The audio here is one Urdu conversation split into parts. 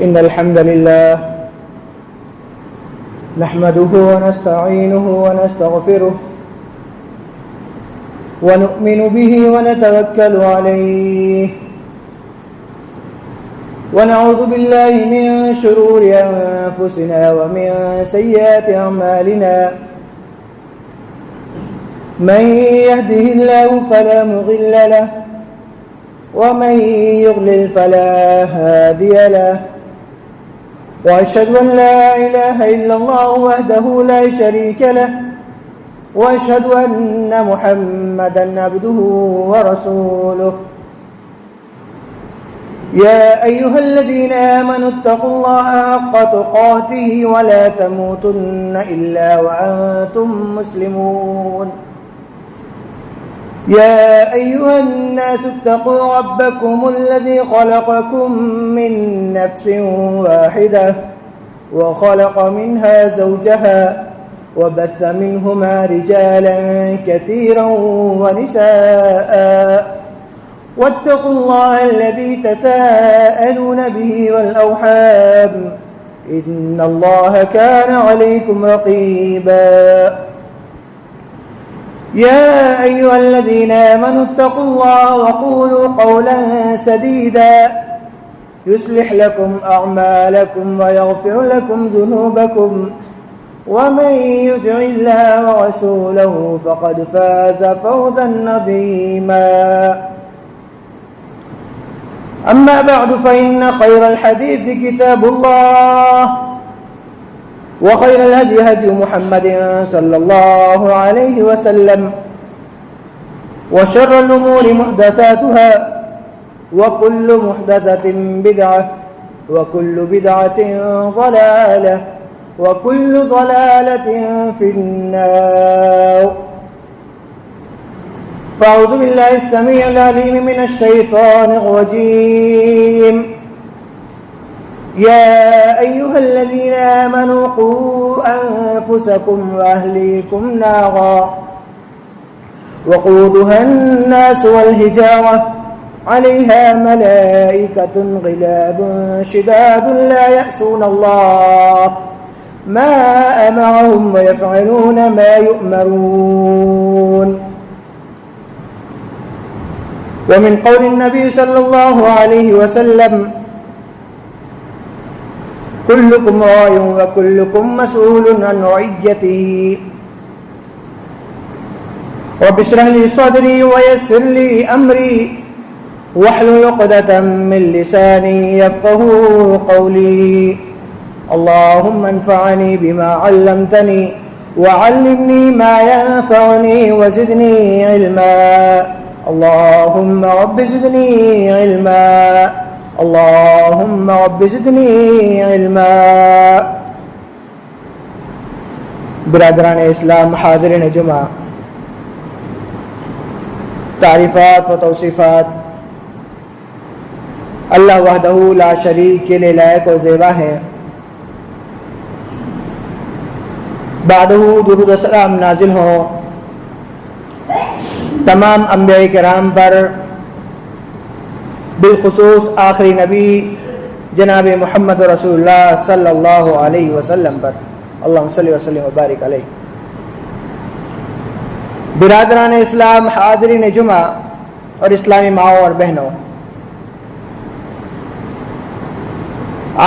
إن الحمد لله نحمده ونستعينه ونستغفره ونؤمن به ونتوكل عليه ونعوذ بالله من شرور أنفسنا ومن سيئات أعمالنا من يهده الله فلا مضل له ومن يضلل فلا هادي له وأشهد أن لا إله إلا الله وحده لا شريك له وأشهد أن محمدا عبده ورسوله يا أيها الذين آمنوا اتقوا الله حق تقاته ولا تموتن إلا وأنتم مسلمون يا أيها الناس اتقوا ربكم الذي خلقكم من نفس واحدة وخلق منها زوجها وبث منهما رجالا كثيرا ونساء واتقوا الله الذي تساءلون به والأرحام إن الله كان عليكم رقيبا يا أيها الذين آمنوا اتقوا الله وقولوا قولا سديدا يصلح لكم أعمالكم ويغفر لكم ذنوبكم ومن يطع الله ورسوله فقد فاز فوزا عظيما أما بعد فإن خير الحديث كتاب الله وخير الهدي هدي محمد صلى الله عليه وسلم وشر الأمور محدثاتها وكل محدثة بدعة وكل بدعة ضلالة وكل ضلالة في النار فأعوذ بالله السميع العليم من الشيطان الرجيم يا أيها الذين آمنوا قوا أنفسكم وأهليكم نارا وقودها الناس والحجارة عليها ملائكة غلاظ شداد لا يعصون الله ما أمرهم ويفعلون ما يؤمرون ومن قول النبي صلى الله عليه وسلم كلكم راع وكلكم مسؤول عن رعيته رب اشرح لي صدري ويسر لي أمري واحلل عقدة من لساني يفقهوا قولي اللهم انفعني بما علمتني وعلمني ما ينفعني وزدني علما اللهم رب زدني علما اللهم رب زدنی علما برادران اسلام حاضرین جمعہ، تعریفات و توصیفات اللہ وحدہ لا شریک کے لیے لائق و زیبا ہے۔ بعدہ درود و سلام نازل ہوں تمام انبیاء کرام پر، بالخصوص آخری نبی جناب محمد رسول اللہ صلی اللہ علیہ وسلم پر، اللہم صلی وسلم وبارک علیہ۔ برادران اسلام حاضرین جمعہ اور اسلامی ماؤں اور بہنوں،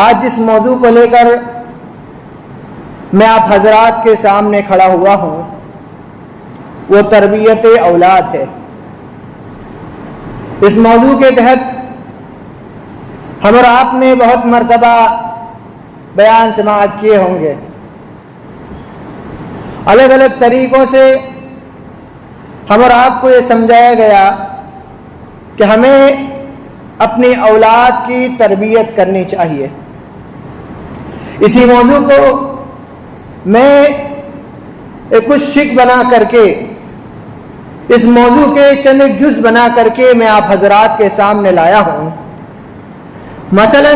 آج جس موضوع کو لے کر میں آپ حضرات کے سامنے کھڑا ہوا ہوں وہ تربیت اولاد ہے۔ اس موضوع کے تحت ہم اور آپ نے بہت مرتبہ بیان سماعت کیے ہوں گے، الگ الگ طریقوں سے ہم اور آپ کو یہ سمجھایا گیا کہ ہمیں اپنی اولاد کی تربیت کرنی چاہیے۔ اسی موضوع کو میں کچھ شک بنا کر کے، اس موضوع کے چند جز بنا کر کے میں آپ حضرات کے سامنے لایا ہوں۔ مثلا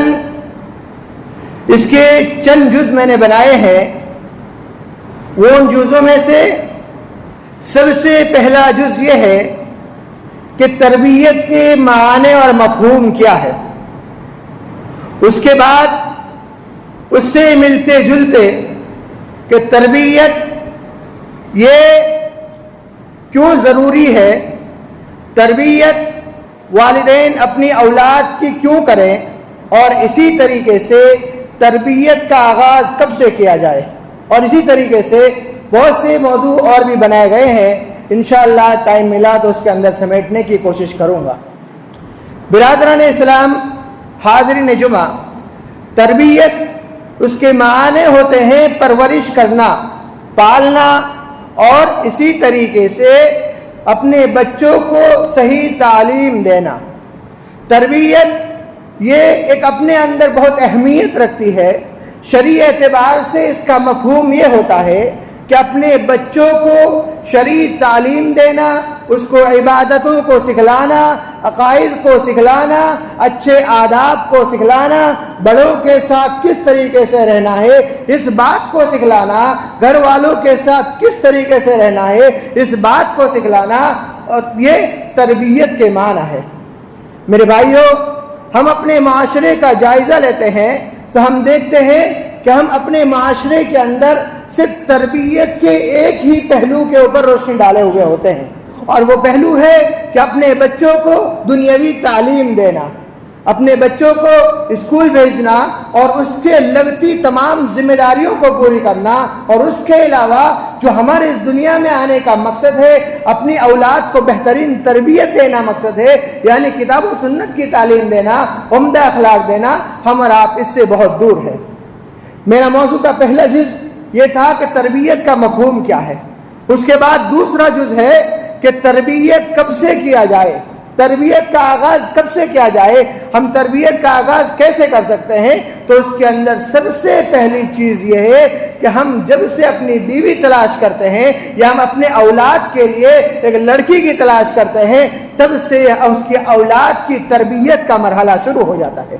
اس کے چند جز میں نے بنائے ہیں، وہ ان جزوں میں سے سب سے پہلا جز یہ ہے کہ تربیت کے معنی اور مفہوم کیا ہے۔ اس کے بعد اس سے ملتے جلتے کہ تربیت یہ کیوں ضروری ہے، تربیت والدین اپنی اولاد کی کیوں کریں، اور اسی طریقے سے تربیت کا آغاز کب سے کیا جائے، اور اسی طریقے سے بہت سے موضوع اور بھی بنائے گئے ہیں، انشاءاللہ ٹائم ملا تو اس کے اندر سمیٹنے کی کوشش کروں گا۔ برادران اسلام، حاضرین جمعہ، تربیت اس کے معنی ہوتے ہیں پرورش کرنا، پالنا، اور اسی طریقے سے اپنے بچوں کو صحیح تعلیم دینا۔ تربیت یہ ایک اپنے اندر بہت اہمیت رکھتی ہے۔ شرعی اعتبار سے اس کا مفہوم یہ ہوتا ہے کہ اپنے بچوں کو شرعی تعلیم دینا، اس کو عبادتوں کو سکھلانا، عقائد کو سکھلانا، اچھے آداب کو سکھلانا، بڑوں کے ساتھ کس طریقے سے رہنا ہے اس بات کو سکھلانا، گھر والوں کے ساتھ کس طریقے سے رہنا ہے اس بات کو سکھلانا، اور یہ تربیت کے معنی ہے۔ میرے بھائیوں، ہم اپنے معاشرے کا جائزہ لیتے ہیں تو ہم دیکھتے ہیں کہ ہم اپنے معاشرے کے اندر صرف تربیت کے ایک ہی پہلو کے اوپر روشنی ڈالے ہوئے ہوتے ہیں، اور وہ پہلو ہے کہ اپنے بچوں کو دنیاوی تعلیم دینا، اپنے بچوں کو اسکول بھیجنا اور اس کے لگتی تمام ذمہ داریوں کو پوری کرنا، اور اس کے علاوہ جو ہمارے اس دنیا میں آنے کا مقصد ہے، اپنی اولاد کو بہترین تربیت دینا مقصد ہے، یعنی کتاب و سنت کی تعلیم دینا، عمدہ اخلاق دینا، ہم اور آپ اس سے بہت دور ہیں۔ میرا موضوع کا پہلا جز یہ تھا کہ تربیت کا مفہوم کیا ہے، اس کے بعد دوسرا جز ہے کہ تربیت کب سے کیا جائے، تربیت کا آغاز کب سے کیا جائے، ہم تربیت کا آغاز کیسے کر سکتے ہیں۔ تو اس کے اندر سب سے پہلی چیز یہ ہے کہ ہم جب سے اپنی بیوی تلاش کرتے ہیں یا ہم اپنے اولاد کے لیے ایک لڑکی کی تلاش کرتے ہیں، تب سے اس کی اولاد کی تربیت کا مرحلہ شروع ہو جاتا ہے۔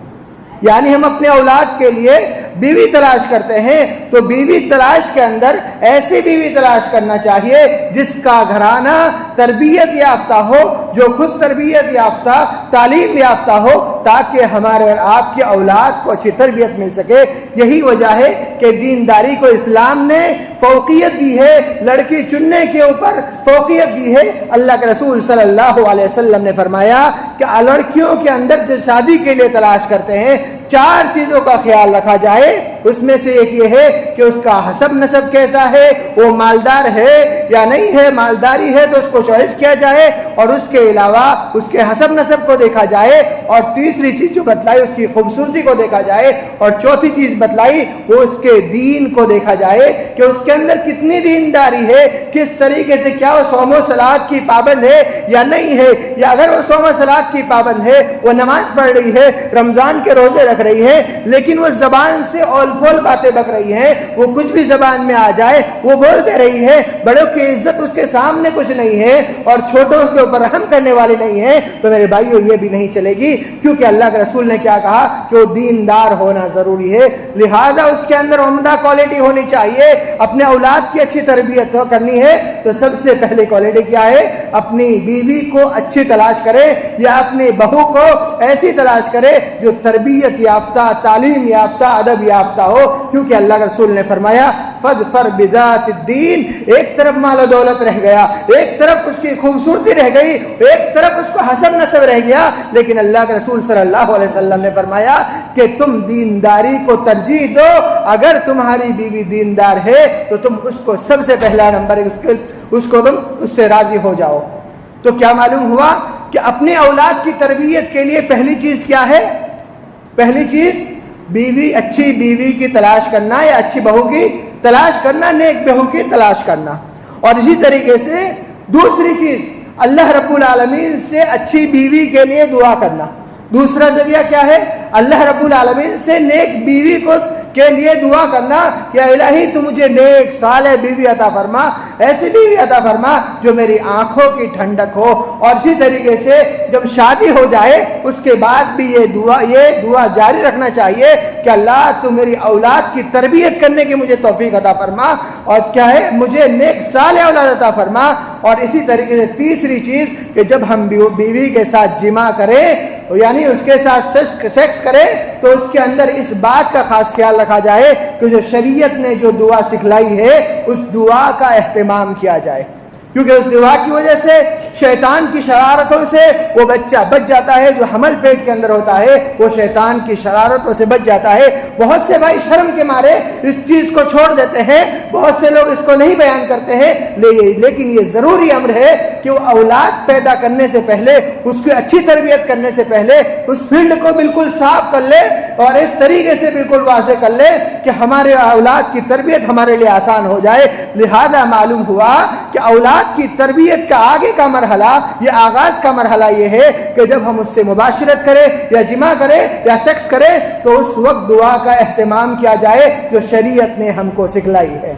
یعنی ہم اپنے اولاد کے لیے بیوی تلاش کرتے ہیں تو بیوی تلاش کے اندر ایسی بیوی تلاش کرنا چاہیے جس کا گھرانہ تربیت یافتہ ہو، جو خود تربیت یافتہ، تعلیم یافتہ ہو، تاکہ ہمارے اور آپ کی اولاد کو اچھی تربیت مل سکے۔ یہی وجہ ہے کہ دینداری کو اسلام نے فوقیت دی ہے، لڑکی چننے کے اوپر فوقیت دی ہے۔ اللہ کے رسول صلی اللہ علیہ وسلم نے فرمایا کہ لڑکیوں کے اندر جو شادی کے لیے تلاش کرتے ہیں، 4 چیزوں کا خیال رکھا جائے، اس میں سے ایک یہ ہے کہ اس کا حسب نسب کیسا ہے، وہ مالدار ہے یا نہیں ہے، مالداری ہے تو اس کو چوائس کیا جائے، اور اس کے علاوہ اس کے حسب نسب کو دیکھا جائے، اور تیسری چیز جو بتلائی اس کی خوبصورتی کو دیکھا جائے، اور چوتھی چیز بتلائی وہ اس کے دین کو دیکھا جائے کہ اس کے اندر کتنی دینداری ہے، کس طریقے سے، کیا وہ صوم و صلات کی پابند ہے یا نہیں ہے، یا اگر وہ صوم و صلات کی پابند ہے، وہ نماز پڑھ رہی ہے، رمضان کے روزے رکھ رہی ہے، لیکن وہ زبان سے اول فول باتیں بک رہی ہے، وہ کچھ بھی زبان میں آ جائے وہ بولتے رہی ہے، بڑوں کی عزت اس کے سامنے کچھ نہیں ہے اور چھوٹوں اس کے اوپر رحم کرنے والی نہیں ہے، تو میرے بھائیوں یہ بھی نہیں چلے گی، کیونکہ اللہ کے رسول نے کیا کہا کہ وہ دیندار ہونا ضروری ہے۔ لہذا اس کے اندر عمدہ کوالٹی ہونی چاہیے۔ اپنے اولاد کی اچھی تربیت کرنی ہے تو سب سے پہلے کوالٹی کیا ہے؟ اپنی بیوی کو اچھی تلاش کرے یا اپنی بہو کو ایسی تلاش کرے جو تربیت یافتہ، تعلیم یافتہ، ادب یافتہ ہو، کیونکہ اللہ کے رسول نے فرمایا فَاظْفَرْ بِذَاتِ الدِّينِ، ایک طرف مال و دولت رہ گیا، ایک طرف اس کی خوبصورتی رہ گئی، ایک طرف اس کو حسب نسب رہ گیا، لیکن اللہ کے رسول صلی اللہ علیہ وسلم نے فرمایا کہ تم دینداری کو ترجیح دو، اگر تمہاری بیوی دیندار ہے تو تم اس کو سب سے پہلا نمبر اس کو تم اس سے راضی ہو جاؤ۔ تو کیا معلوم ہوا کہ اپنے اولاد کی تربیت کے لیے پہلی چیز کیا ہے؟ پہلی چیز بیوی، اچھی بیوی کی تلاش کرنا یا اچھی بہو کی تلاش کرنا، نیک بہو کی تلاش کرنا، اور اسی طریقے سے دوسری چیز اللہ رب العالمین سے اچھی بیوی کے لیے دعا کرنا۔ دوسرا ذریعہ کیا ہے؟ اللہ رب العالمین سے نیک بیوی کے لیے دعا کرنا کہ الہی تو مجھے نیک صالح بیوی عطا فرما، ایسی بیوی عطا فرما جو میری آنکھوں کی ٹھنڈک ہو۔ اور اسی طریقے سے جب شادی ہو جائے اس کے بعد بھی یہ دعا جاری رکھنا چاہیے کہ اللہ تو میری اولاد کی تربیت کرنے کی مجھے توفیق عطا فرما، اور کیا ہے؟ مجھے نیک صالح اولاد عطا فرما۔ اور اسی طریقے سے تیسری چیز کہ جب ہم بیوی کے ساتھ جمع کریں یعنی اس کے ساتھ سیکس کرے تو اس کے اندر اس بات کا خاص خیال رکھا جائے کہ جو شریعت نے جو دعا سکھلائی ہے اس دعا کا اہتمام کیا جائے، کیونکہ اس دعا کی وجہ سے شیطان کی شرارتوں سے وہ بچہ بچ جاتا ہے، جو حمل پیٹ کے اندر ہوتا ہے وہ شیطان کی شرارتوں سے بچ جاتا ہے۔ بہت سے بھائی شرم کے مارے اس چیز کو چھوڑ دیتے ہیں، بہت سے لوگ اس کو نہیں بیان کرتے ہیں، لیکن یہ ضروری امر ہے کہ وہ اولاد پیدا کرنے سے پہلے، اس کی اچھی تربیت کرنے سے پہلے اس فیلڈ کو بالکل صاف کر لے اور اس طریقے سے بالکل واضح کر لے کہ ہمارے اولاد کی تربیت ہمارے لیے آسان ہو جائے۔ لہذا معلوم ہوا کہ اولاد کی تربیت کا آگے کا مرحلہ، یہ آغاز کا مرحلہ یہ ہے کہ جب ہم اس سے مباشرت کریں یا جماع کریں یا سیکس کریں تو اس وقت دعا کا اہتمام کیا جائے جو شریعت نے ہم کو سکھلائی ہے۔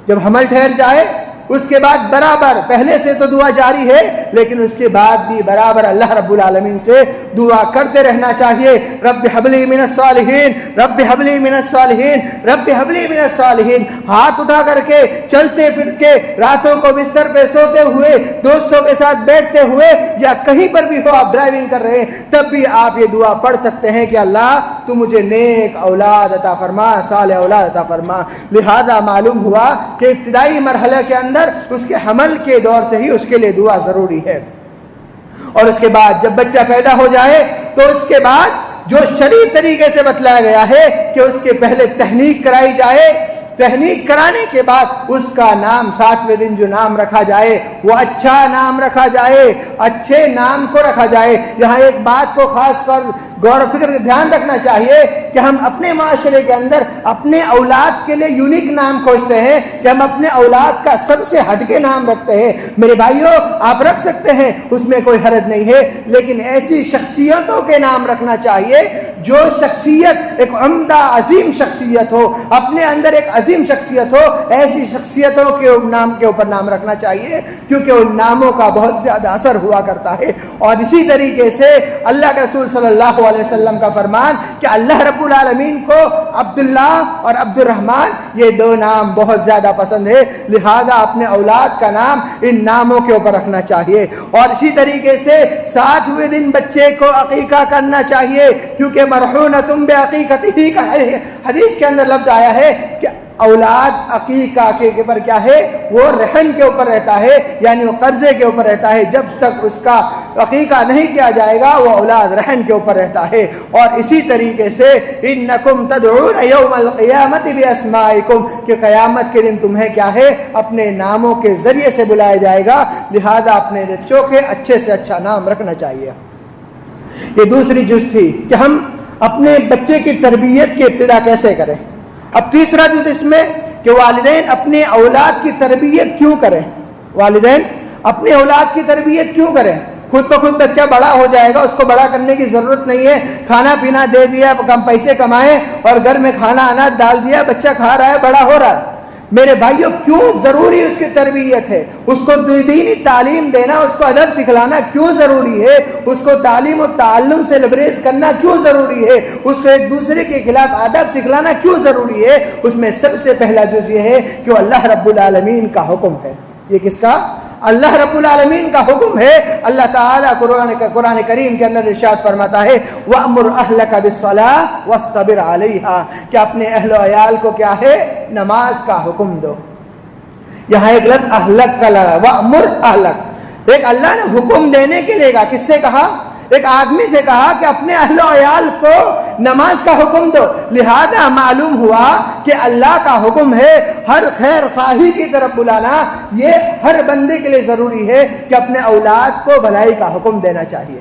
جب حمل ٹھہر جائے اس کے بعد برابر، پہلے سے تو دعا جاری ہے لیکن اس کے بعد بھی برابر اللہ رب العالمین سے دعا کرتے رہنا چاہیے۔ رب حب لی من الصالحین، رب حب لی من الصالحین، رب حب لی من الصالحین، ہاتھ اٹھا کر کے، چلتے پھر کے، راتوں کو بستر پہ سوتے ہوئے، دوستوں کے ساتھ بیٹھتے ہوئے یا کہیں پر بھی ہو، آپ ڈرائیونگ کر رہے ہیں تب بھی آپ یہ دعا پڑھ سکتے ہیں کہ اللہ تو مجھے نیک اولاد عطا فرما، صالح اولاد عطا فرما۔ لہذا معلوم ہوا کہ ابتدائی مرحلے کے اندر اس کے حمل کے دور سے ہی اس کے لیے دعا ضروری ہے، اور اس کے بعد جب بچہ پیدا ہو جائے تو اس کے بعد جو شرعی طریقے سے بتلایا گیا ہے کہ اس کے پہلے تحنیک کرائی جائے، تحنیک کرانے کے بعد اس کا نام 7ویں دن جو نام رکھا جائے وہ اچھا نام رکھا جائے، اچھے نام کو رکھا جائے۔ یہاں ایک بات کو خاص کر غور و فکر دھیان رکھنا چاہیے کہ ہم اپنے معاشرے کے اندر اپنے اولاد کے لیے یونیک نام کھوجتے ہیں کہ ہم اپنے اولاد کا سب سے ہٹ کے نام رکھتے ہیں۔ میرے بھائیوں، آپ رکھ سکتے ہیں، اس میں کوئی حرج نہیں ہے، لیکن ایسی شخصیتوں کے نام رکھنا چاہیے جو شخصیت ایک عمدہ عظیم شخصیت ہو، اپنے اندر ایک عظیم شخصیت ہو، ایسی شخصیتوں کے نام کے اوپر نام رکھنا چاہیے کیونکہ ان ناموں کا بہت زیادہ اثر ہوا کرتا ہے۔ اور اسی طریقے سے اللہ کے رسول صلی اللہ علیہ وسلم کا فرمان کہ اللہ رب العالمین کو عبداللہ اور عبد الرحمن یہ دو نام بہت زیادہ پسند ہے، لہذا اپنے اولاد کا نام ان ناموں کے اوپر رکھنا چاہیے۔ اور اسی طریقے سے 7ویں دن بچے کو عقیقہ کرنا چاہیے کیونکہ مرحونۃ بعقیقتہ کا حدیث کے اندر لفظ آیا ہے کہ اولاد عقیقہ کے اوپر کیا ہے، وہ رہن کے اوپر رہتا ہے، یعنی وہ قرضے کے اوپر رہتا ہے، جب تک اس کا عقیقہ نہیں کیا جائے گا وہ اولاد رہن کے اوپر رہتا ہے۔ اور اسی طریقے سے انکم تدعون یوم القیامت باسمائکم کہ قیامت کے دن تمہیں کیا ہے، اپنے ناموں کے ذریعے سے بلایا جائے گا، لہذا اپنے بچوں کے اچھے سے اچھا نام رکھنا چاہیے۔ یہ دوسری جز تھی کہ ہم اپنے بچے کی تربیت کی ابتدا کیسے کریں۔ اب تیسرا جز اس میں کہ والدین اپنے اولاد کی تربیت کیوں کریں، والدین اپنے اولاد کی تربیت کیوں کریں۔ خود بخود بچہ بڑا ہو جائے گا، اس کو بڑا کرنے کی ضرورت نہیں ہے، کھانا پینا دے دیا، کم پیسے کمائے اور گھر میں کھانا اناج ڈال دیا، بچہ کھا رہا ہے، بڑا ہو رہا ہے۔ میرے بھائیوں، کیوں ضروری اس کی تربیت ہے، اس کو دینی تعلیم دینا، اس کو ادب سکھلانا کیوں ضروری ہے، اس کو تعلیم و تعلم سے لبریز کرنا کیوں ضروری ہے، اس کو ایک دوسرے کے خلاف ادب سکھلانا کیوں ضروری ہے۔ اس میں سب سے پہلا جز یہ ہے کہ اللہ رب العالمین کا حکم ہے۔ یہ کس کا؟ اللہ رب العالمین کا حکم ہے۔ اللہ تعالیٰ قرآن کریم کے اندر ارشاد فرماتا ہے وَأْمُرْ أَهْلَكَ بِالصَّلَاةِ وَاسْتَبِرْ عَلَيْهَا کہ اپنے اہل و عیال کو کیا ہے، نماز کا حکم دو۔ یہاں ایک لفظ اہلک کا لگا، وَأْمُرْ أَهْلَكَ، ایک اللہ نے حکم دینے کے لیے کہا، کس سے کہا؟ ایک آدمی سے کہا کہ اپنے اہل و عیال کو نماز کا حکم دو۔ لہذا معلوم ہوا کہ اللہ کا حکم ہے ہر خیر خواہی کی طرف بلانا، یہ ہر بندے کے لیے ضروری ہے کہ اپنے اولاد کو بھلائی کا حکم دینا چاہیے۔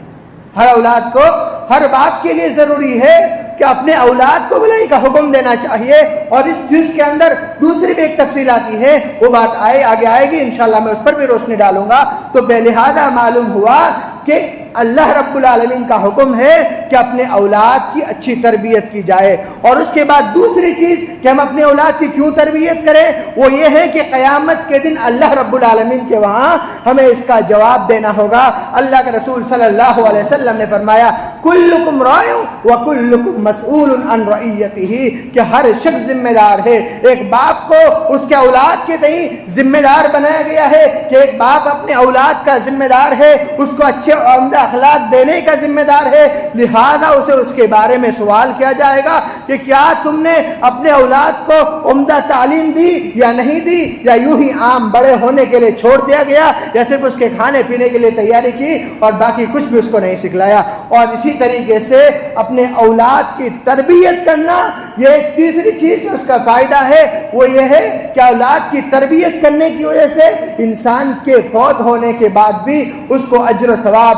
ہر اولاد کو، ہر باپ کے لیے ضروری ہے کہ اپنے اولاد کو بھلائی کا حکم دینا چاہیے۔ اور اس چیز کے اندر دوسری بھی ایک تفصیل آتی ہے، وہ بات آگے آئے گی انشاءاللہ، میں اس پر بھی روشنی ڈالوں گا۔ تو بلہذا معلوم ہوا کہ اللہ رب العالمین کا حکم ہے کہ اپنے اولاد کی اچھی تربیت کی جائے۔ اور اس کے بعد دوسری چیز کہ ہم اپنے اولاد کی کیوں تربیت کریں، وہ یہ ہے کہ قیامت کے دن اللہ رب العالمین کے وہاں ہمیں اس کا جواب دینا ہوگا۔ اللہ کے رسول صلی اللہ علیہ وسلم نے فرمایا کلکم راع وکلکم مسئول عن رعیتہ کہ ہر شخص ذمہ دار ہے۔ ایک باپ کو اس کے اولاد کے تئیں ذمہ دار بنایا گیا ہے کہ ایک باپ اپنے اولاد کا ذمہ دار ہے، اس کو اچھے عمدہ اخلاق دینے کا ذمہ دار ہے، لہذا اسے اس کے بارے میں سوال کیا جائے گا کہ کیا تم نے اپنے اولاد کو عمدہ تعلیم دی یا نہیں دی، یا یوں ہی عام بڑے ہونے کے لیے چھوڑ دیا گیا، یا صرف اس کے کھانے پینے کے لیے تیاری کی اور باقی کچھ بھی اس کو نہیں سکھلایا۔ اور اسی طریقے سے اپنے اولاد کی تربیت کرنا، یہ ایک تیسری چیز جو اس کا فائدہ ہے وہ یہ ہے کہ اولاد کی تربیت کرنے کی وجہ سے انسان کے فوت ہونے کے بعد بھی اس کو اجر و ثواب،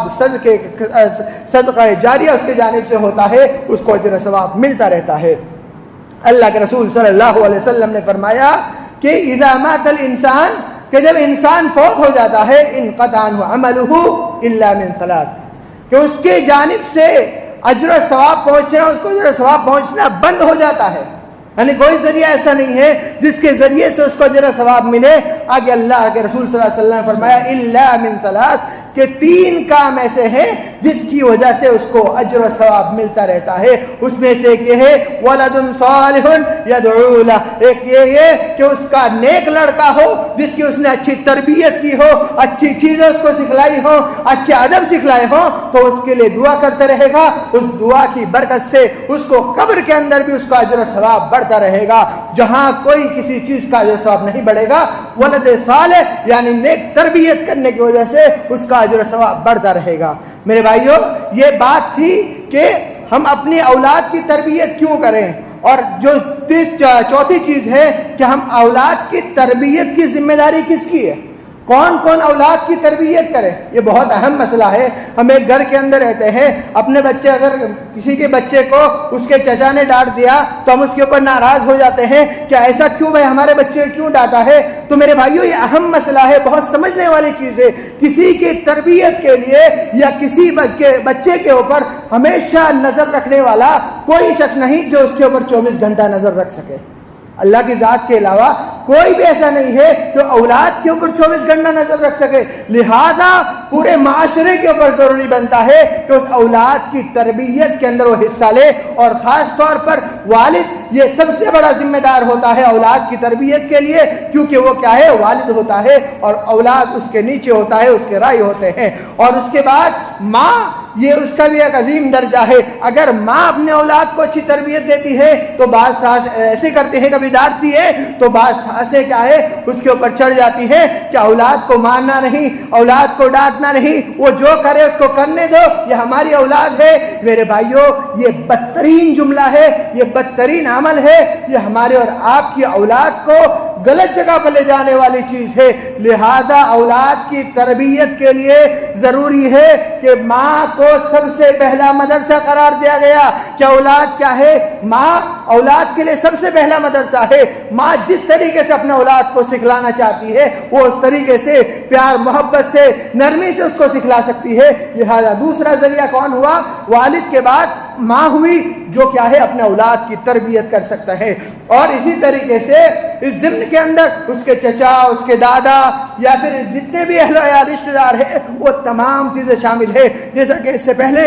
صدقہ جاریہ اس کی جانب سے ہوتا ہے، اس کو اجر و ثواب ملتا رہتا ہے۔ اللہ کے رسول صلی اللہ علیہ وسلم نے فرمایا کہ اذا مات الانسان، کہ جب انسان فوت ہو جاتا ہے، انقطع عنہ عملہ الا من ثلاث، کہ اس کے جانب سے اجر و ثواب پہنچنا، اس کو اجر و ثواب پہنچنا بند ہو جاتا ہے، یعنی کوئی ذریعہ ایسا نہیں ہے جس کے ذریعے سے اس کو اجر و ثواب ملے۔ آگے اللہ کے رسول صلی اللہ علیہ وسلم نے فرمایا الا من ثلاث، کہ تین کام ایسے ہیں جس کی وجہ سے اس کو اجر و ثواب ملتا رہتا ہے۔ اس میں سے ایک یہ ہے ولد صالح یدعو لہ، ایک یہ ہے کہ اس کا نیک لڑکا ہو جس کی اس نے اچھی تربیت کی ہو، اچھی چیزیں اس کو سکھلائی ہو، اچھے ادب سکھلائے ہوں، تو اس کے لیے دعا کرتے رہے گا، اس دعا کی برکت سے اس کو قبر کے اندر بھی اس کا اجر و ثواب بڑھتا رہے گا۔ جہاں کوئی کسی چیز کا اجر و ثواب نہیں بڑھے گا، ولد صالح یعنی نیک تربیت کرنے کی وجہ سے اس کا اجر و ثواب بڑھتا رہے گا۔ میرے بھائیوں، یہ بات تھی کہ ہم اپنی اولاد کی تربیت کیوں کریں، اور جو چوتھی چیز ہے کہ ہم اولاد کی تربیت کی ذمہ داری کس کی ہے، کون کون اولاد کی تربیت کرے، یہ بہت اہم مسئلہ ہے۔ ہم ایک گھر کے اندر رہتے ہیں، اپنے بچے، اگر کسی کے بچے کو اس کے چچا نے ڈانٹ دیا تو ہم اس کے اوپر ناراض ہو جاتے ہیں کہ ایسا کیوں بھائی، ہمارے بچے کیوں ڈانٹا ہے۔ تو میرے بھائیوں، یہ اہم مسئلہ ہے، بہت سمجھنے والی چیز ہے۔ کسی کی تربیت کے لیے یا کسی بچے کے اوپر ہمیشہ نظر رکھنے والا کوئی شخص نہیں جو اس کے اوپر 24 گھنٹہ نظر رکھ سکے۔ اللہ کی ذات کے علاوہ کوئی بھی ایسا نہیں ہے جو اولاد کے اوپر 24 گھنٹہ نظر رکھ سکے، لہذا پورے معاشرے کے اوپر ضروری بنتا ہے کہ اس اولاد کی تربیت کے اندر وہ حصہ لے، اور خاص طور پر والد یہ سب سے بڑا ذمہ دار ہوتا ہے اولاد کی تربیت کے لیے، کیونکہ وہ کیا ہے، والد ہوتا ہے، اور اولاد اس کے نیچے ہوتا ہے، اس کے رائی ہوتے ہیں۔ اور اس کے بعد ماں، یہ اس کا بھی ایک عظیم درجہ ہے۔ اگر ماں اپنے اولاد کو اچھی تربیت دیتی ہے تو بعض ساس ایسے کرتے ہیں، کبھی ڈانٹتی ہے تو بعض ساسیں کیا ہے، اس کے اوپر چڑھ جاتی ہے کہ اولاد کو مارنا نہیں، اولاد کو ڈانٹنا نہیں، وہ جو کرے اس کو کرنے دو، یہ ہماری اولاد ہے۔ میرے بھائیوں، یہ بدترین جملہ ہے، یہ بدترین عمل ہے، یہ ہمارے اور آپ کی اولاد کو غلط جگہ پر لے جانے والی چیز ہے۔ لہذا اولاد کی تربیت کے لیے ضروری ہے کہ ماں کو سب سے پہلا مدرسہ قرار دیا گیا کہ اولاد کیا ہے، ماں اولاد کے لیے سب سے پہلا مدرسہ ہے۔ ماں جس طریقے سے اپنے اولاد کو سکھلانا چاہتی ہے وہ اس طریقے سے پیار محبت سے نرمی سے اس کو سکھلا سکتی ہے۔ لہذا دوسرا ذریعہ کون ہوا، والد کے بعد ماں ہوئی، جو کیا ہے اپنے اولاد کی تربیت کر سکتا ہے۔ اور اسی طریقے سے اس ضمن کے اندر اس کے چچا، اس کے دادا، یا پھر جتنے بھی اہل یا رشتہ دار ہیں، وہ تمام چیزیں شامل ہے۔ جیسا کہ اس سے پہلے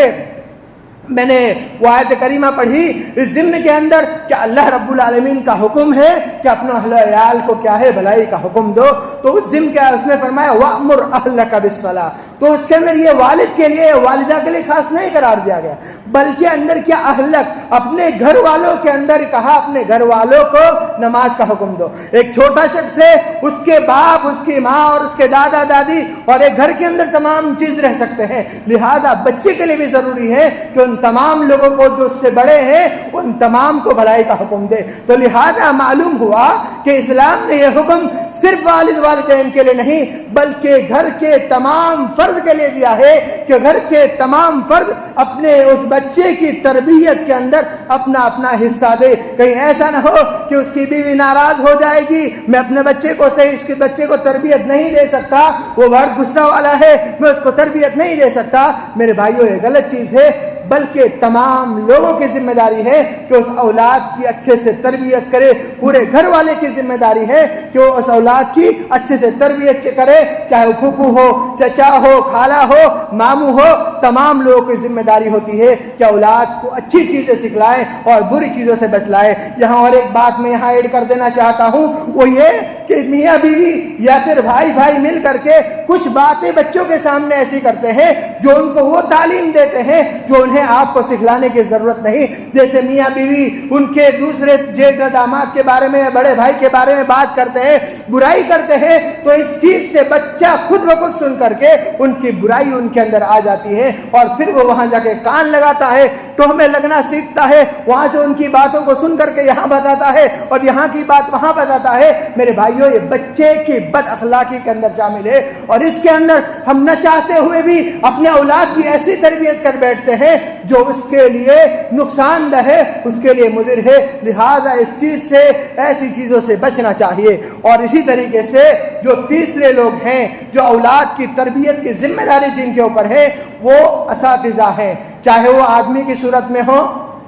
میں نے وہ آیت کریمہ پڑھی اس ضمن کے اندر کہ اللہ رب العالمین کا حکم ہے کہ اپنے اہل عیال کو کیا ہے، بھلائی کا حکم دو، تو اس ضمن کے اس میں فرمایا وَأْمُرْ أَهْلَكَ بِالصَّلَاةِ، تو اس کے اندر یہ والد کے لیے، والدہ کے لیے خاص نہیں قرار دیا گیا، بلکہ اندر کیا، اہلک، اپنے گھر والوں کے اندر کہا اپنے گھر والوں کو نماز کا حکم دو۔ ایک چھوٹا شخص ہے، اس کے باپ، اس کی ماں اور اس کے دادا دادی اور ایک گھر کے اندر تمام چیز رہ سکتے ہیں، لہذا بچے کے لیے بھی ضروری ہے کہ ان تمام لوگوں کو جو اس سے بڑے ہیں ان تمام کو بھلائی کا حکم دے۔ تو لہذا معلوم ہوا کہ اسلام نے یہ حکم صرف والد والدین کے لیے نہیں بلکہ گھر کے تمام فرد کے لیے دیا ہے کہ گھر کے تمام فرد اپنے اس بچے کی تربیت کے اندر اپنا اپنا حصہ دے۔ کہیں ایسا نہ ہو کہ اس کی بیوی ناراض ہو جائے گی، میں اپنے بچے کو صحیح، اس کے بچے کو تربیت نہیں دے سکتا، وہ بہت غصہ والا ہے، میں اس کو تربیت نہیں دے سکتا۔ میرے بھائیوں، یہ غلط چیز ہے۔ بلکہ تمام لوگوں کی ذمہ داری ہے کہ اس اولاد کی اچھے سے تربیت کرے. پورے گھر والے کی ذمہ داری ہے کہ وہ اس اولاد کی اچھے سے تربیت کرے، چاہے وہ پھوپھو ہو، چچا ہو، خالہ ہو، ماموں ہو. تمام لوگوں کی ذمہ داری ہوتی ہے کہ اولاد کو اچھی چیزیں سکھلائیں اور بری چیزوں سے بچلائیں. یہاں اور ایک بات میں یہاں ایڈ کر دینا چاہتا ہوں، وہ یہ کہ میاں بیوی یا پھر بھائی بھائی مل کر کے کچھ باتیں بچوں کے سامنے ایسی کرتے ہیں جو ان کو وہ تعلیم دیتے ہیں جو انہیں آپ کو سکھلانے کی ضرورت نہیں. جیسے میاں بیوی ان کے دوسرے جیٹ داماد کے بارے میں، بڑے بھائی کے بارے میں بات کرتے ہیں، برائی کرتے ہیں، تو اس چیز سے بچہ خود بخود سن کر کے ان کی برائی ان کے اندر آ جاتی ہے اور پھر وہ وہاں جا کے کان لگاتا ہے، ٹوہمے لگنا سیکھتا ہے، وہاں سے ان کی باتوں کو سن کر کے یہاں بتاتا ہے اور یہاں کی بات وہاں بتاتا ہے. میرے بھائیوں، یہ بچے کی بد اخلاقی کے اندر شامل ہے اور اس کے اندر ہم نہ چاہتے ہوئے بھی اپنے اولاد کی ایسی تربیت کر بیٹھتے ہیں جو اس کے لیے نقصان دہ ہے، اس کے لیے مضر ہے. لہذا اس چیز سے، ایسی چیزوں سے بچنا چاہیے. اور اسی طریقے سے جو تیسرے لوگ ہیں جو اولاد کی تربیت کی ذمہ داری جن کے اوپر ہے، وہ اساتذہ ہیں، چاہے وہ آدمی کی صورت میں ہو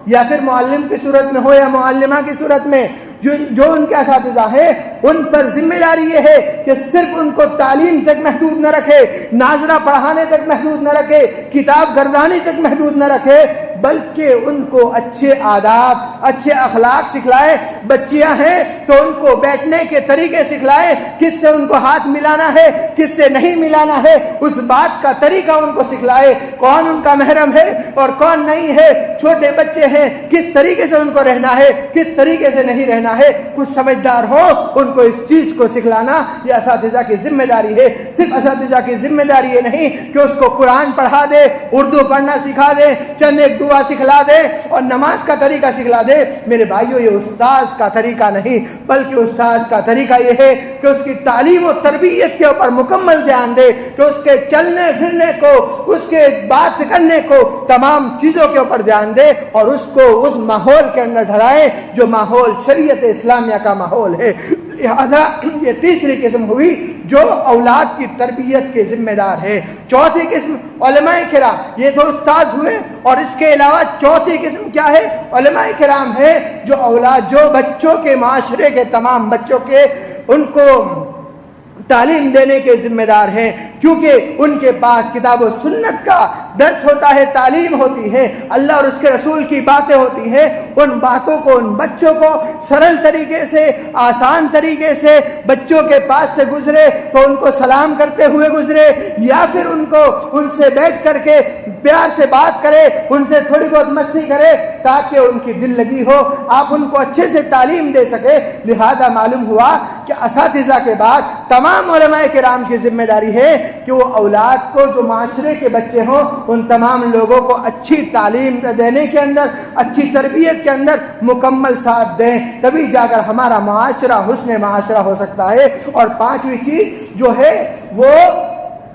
یا پھر معلم کی صورت میں ہو یا معلمہ کی صورت میں. جو ان کے اساتذہ ہیں ان پر ذمہ داری یہ ہے کہ صرف ان کو تعلیم تک محدود نہ رکھے، ناظرہ پڑھانے تک محدود نہ رکھے، کتاب گردانی تک محدود نہ رکھے، بلکہ ان کو اچھے آداب، اچھے اخلاق سکھلائے. بچیاں ہیں تو ان کو بیٹھنے کے طریقے سکھلائے، کس سے ان کو ہاتھ ملانا ہے، کس سے نہیں ملانا ہے، اس بات کا طریقہ ان کو سکھلائے، کون ان کا محرم ہے اور کون نہیں ہے. چھوٹے بچے ہیں، کس طریقے سے ان کو رہنا ہے، کس طریقے سے نہیں رہنا ہے. کچھ سمجھدار ہو ان کو اس چیز کو سکھلانا یہ اساتذہ کی ذمہ داری ہے. صرف اساتذہ کی ذمہ داری یہ نہیں کہ اس کو قرآن پڑھا دے، اردو پڑھنا سکھا دے، چند ایک دعا سکھلا دے اور نماز کا طریقہ سکھلا دے. میرے بھائیوں، یہ استاذ کا طریقہ نہیں، بلکہ استاذ کا طریقہ یہ ہے کہ اس کی تعلیم و تربیت کے اوپر مکمل دھیان دے، کہ اس کے چلنے پھرنے کو، اس کے بات کرنے کو، تمام چیزوں کے اوپر دھیان دے اور اس کو اس ماحول کے اندر ڈھلائے جو ماحول شریعت اسلامیہ کا ماحول ہے. لہذا یہ تیسری قسم ہوئی جو اولاد کی تربیت کے ذمہ دار ہے. چوتھی قسم علماء کرام، یہ تو استاد ہوئے، اور اس کے علاوہ چوتھی قسم کیا ہے؟ علماء کرام ہے جو اولاد، جو بچوں کے، معاشرے کے تمام بچوں کے، ان کو تعلیم دینے کے ذمہ دار ہیں، کیونکہ ان کے پاس کتاب و سنت کا درس ہوتا ہے، تعلیم ہوتی ہے، اللہ اور اس کے رسول کی باتیں ہوتی ہیں. ان باتوں کو ان بچوں کو سرل طریقے سے، آسان طریقے سے بچوں کے پاس سے گزرے تو ان کو سلام کرتے ہوئے گزرے، یا پھر ان سے بیٹھ کر کے پیار سے بات کرے، ان سے تھوڑی بہت مستی کرے تاکہ ان کی دل لگی ہو، آپ ان کو اچھے سے تعلیم دے سکے. لہذا معلوم ہوا کہ اساتذہ کے بعد تمام علماء کرام کی ذمہ داری ہے کہ وہ اولاد کو، جو معاشرے کے بچے ہوں، ان تمام لوگوں کو اچھی تعلیم دینے کے اندر، اچھی تربیت کے اندر مکمل ساتھ دیں. تبھی جا کر ہمارا معاشرہ حسن معاشرہ ہو سکتا ہے. اور پانچویں چیز جو ہے وہ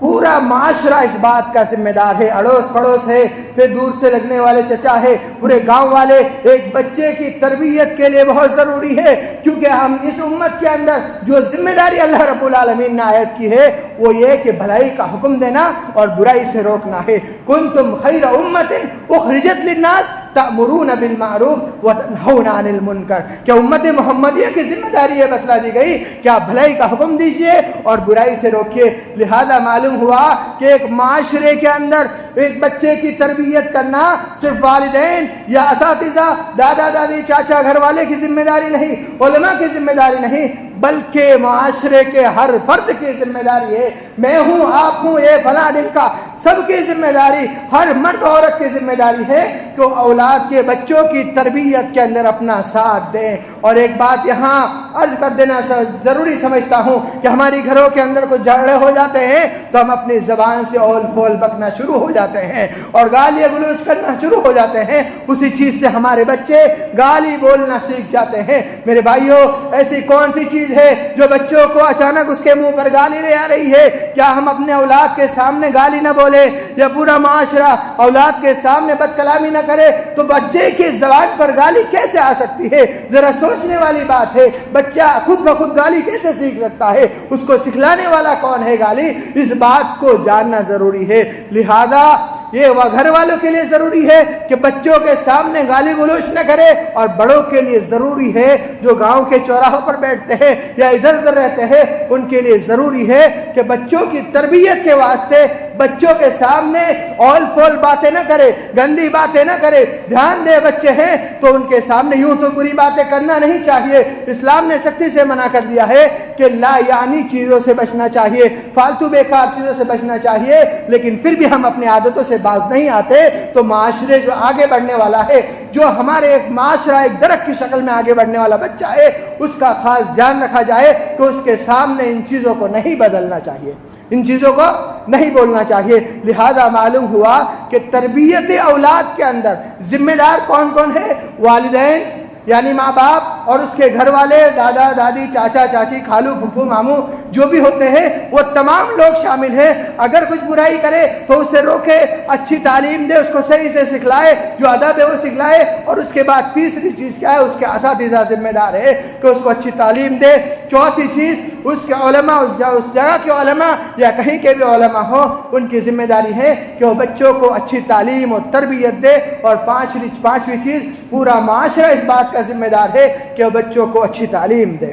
پورا معاشرہ اس بات کا ذمہ دار ہے، اڑوس پڑوس ہے، پھر دور سے لگنے والے چچا ہے، پورے گاؤں والے. ایک بچے کی تربیت کے لیے بہت ضروری ہے، کیونکہ ہم اس امت کے اندر جو ذمہ داری اللہ رب العالمین نے عائد کی ہے وہ یہ کہ بھلائی کا حکم دینا اور برائی سے روکنا ہے. کنتم خیر امت اخرجت للناس تأمرون بالمعروف وتنہون عن المنکر. کہ امت محمدیہ کی ذمہ داری یہ بتلا دی گئی کہ آپ بھلائی کا حکم دیجئے اور برائی سے روکیے. لہذا معلوم ہوا کہ ایک معاشرے کے اندر ایک بچے کی تربیت کرنا صرف والدین یا اساتذہ، دادا دادی، چاچا، گھر والے کی ذمہ داری نہیں، علماء کی ذمہ داری نہیں، بلکہ معاشرے کے ہر فرد کی ذمہ داری ہے. میں ہوں، آپ ہوں، یہ فلاں دن کا، سب کی ذمہ داری، ہر مرد عورت کی ذمہ داری ہے کہ اولاد کے بچوں کی تربیت کے اندر اپنا ساتھ دیں. اور ایک بات یہاں عرض کر دینا ضروری سمجھتا ہوں کہ ہماری گھروں کے اندر کچھ جھگڑے ہو جاتے ہیں تو ہم اپنی زبان سے اول فول بکنا شروع ہو جاتے ہیں اور گالی گلوچ کرنا شروع ہو جاتے ہیں. اسی چیز سے ہمارے بچے گالی بولنا سیکھ جاتے ہیں. میرے بھائیوں، ایسی کون سی چیز ہے جو بچوں کو اچانک اس کے منہ پر گالی لے آ رہی ہے؟ کیا ہم اپنے اولاد کے سامنے گالی نہ بولے یا پورا معاشرہ اولاد کے سامنے بد کلامی نہ کرے تو بچے کی زبان پر گالی کیسے آ سکتی ہے؟ ذرا سوچنے والی بات ہے. بچہ خود بخود گالی کیسے سیکھ سکتا ہے؟ اس کو سکھلانے والا کون ہے گالی؟ اس بات کو جاننا ضروری ہے. لہذا یہ گھر والوں کے لیے ضروری ہے کہ بچوں کے سامنے گالی گلوچ نہ کرے، اور بڑوں کے لیے ضروری ہے جو گاؤں کے چوراہوں پر بیٹھتے ہیں یا ادھر ادھر رہتے ہیں، ان کے لیے ضروری ہے کہ بچوں کی تربیت کے واسطے بچوں کے سامنے اول فول باتیں نہ کرے، گندی باتیں نہ کرے۔ دھیان دے، بچے ہیں تو ان کے سامنے یوں تو بری باتیں کرنا نہیں چاہیے۔ اسلام نے سختی سے منع کر دیا ہے کہ لا یعنی چیزوں سے بچنا چاہیے، فالتو بیکار چیزوں سے بچنا چاہیے، لیکن پھر بھی ہم اپنی عادتوں سے باز نہیں آتے تو معاشرے جو آگے بڑھنے والا ہے، جو ہمارے ایک معاشرہ ایک درخت کی شکل میں آگے بڑھنے والا بچہ ہے، اس کا خاص دھیان رکھا جائے کہ اس کے سامنے ان چیزوں کو نہیں بدلنا چاہیے، ان چیزوں کو نہیں بولنا چاہیے۔ لہذا معلوم ہوا کہ تربیت اولاد کے اندر ذمہ دار کون کون ہے؟ والدین یعنی ماں باپ اور اس کے گھر والے، دادا دادی، چاچا چاچی، خالو پھپھو ماموں جو بھی ہوتے ہیں، وہ تمام لوگ شامل ہیں۔ اگر کچھ برائی کرے تو اسے روکے، اچھی تعلیم دے، اس کو صحیح سے سکھلائے، جو ادب ہے وہ سکھلائے، اور اس کے بعد تیسری چیز کیا ہے؟ اس کے اساتذہ ذمہ دار ہے کہ اس کو اچھی تعلیم دے۔ چوتھی چیز اس کے علماء، اس جگہ کے علماء یا کہیں کے بھی علماء ہو، ان کی ذمہ داری ہے کہ وہ بچوں کو اچھی تعلیم اور تربیت دے۔ اور پانچویں چیز پورا معاشرہ اس بات کا ذمہ دار ہے کہ وہ بچوں کو اچھی تعلیم دے۔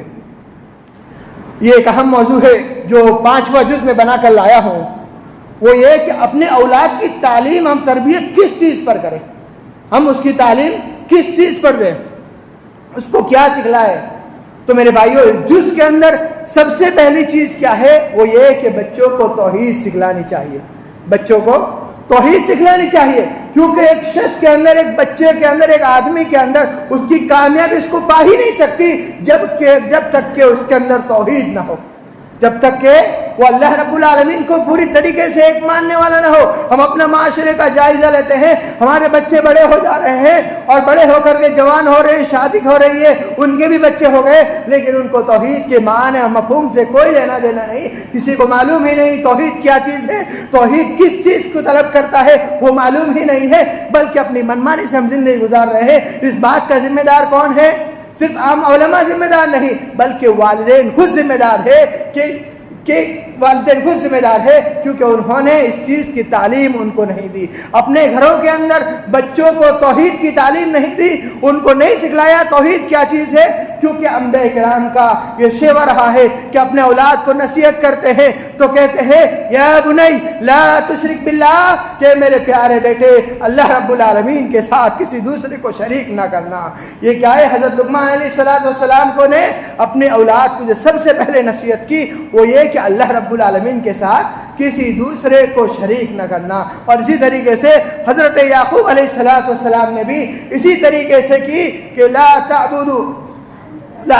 یہ ایک اہم موضوع ہے جو 5واں جز میں بنا کر لایا ہوں، وہ یہ کہ اپنے اولاد کی تعلیم، ہم تربیت کس چیز پر کریں، ہم اس کی تعلیم کس چیز پر دیں، اس کو کیا سکھلائے۔ تو میرے بھائیوں، اس جز کے اندر سب سے پہلی چیز کیا ہے؟ وہ یہ کہ بچوں کو توحید سکھلانی چاہیے، بچوں کو توحید سکھلانی چاہیے، کیونکہ ایک شخص کے اندر، ایک بچے کے اندر، ایک آدمی کے اندر اس کی کامیابی اس کو پا ہی نہیں سکتی جب تک کہ اس کے اندر توحید نہ ہو، جب تک کہ وہ اللہ رب العالمین کو پوری طریقے سے ایک ماننے والا نہ ہو۔ ہم اپنا معاشرے کا جائزہ لیتے ہیں، ہمارے بچے بڑے ہو جا رہے ہیں اور بڑے ہو کر کے جوان ہو رہے ہیں، شادی ہو رہی ہے، ان کے بھی بچے ہو گئے، لیکن ان کو توحید کے معنی اور مفہوم سے کوئی لینا دینا نہیں، کسی کو معلوم ہی نہیں توحید کیا چیز ہے، توحید کس چیز کو طلب کرتا ہے وہ معلوم ہی نہیں ہے، بلکہ اپنی منمانی سے ہم زندگی گزار رہے ہیں۔ اس بات کا ذمہ دار کون ہے؟ صرف عام علماء ذمہ دار نہیں، بلکہ والدین خود ذمہ دار ہے کہ والدین خود ذمہ دار ہے، کیونکہ انہوں نے اس چیز کی تعلیم ان کو نہیں دی۔ اپنے گھروں کے اندر بچوں کو توحید کی تعلیم نہیں دی، ان کو نہیں سکھلایا توحید کیا چیز ہے، کیونکہ انبیاء کرام کا یہ شیوا رہا ہے کہ اپنے اولاد کو نصیحت کرتے ہیں تو کہتے ہیں یا بنی لا تشرک باللہ، کہ میرے پیارے بیٹے اللہ رب العالمین کے ساتھ کسی دوسرے کو شریک نہ کرنا۔ یہ کیا ہے؟ حضرت لقمان علیہ السلام کو نے اپنے اولاد کو جو سب سے پہلے نصیحت کی وہ یہ کہ اللہ رب العالمین کے ساتھ کسی دوسرے کو شریک نہ کرنا۔ اور اسی طریقے سے حضرت یعقوب علیہ السلام نے بھی اسی طریقے سے کی کہ لا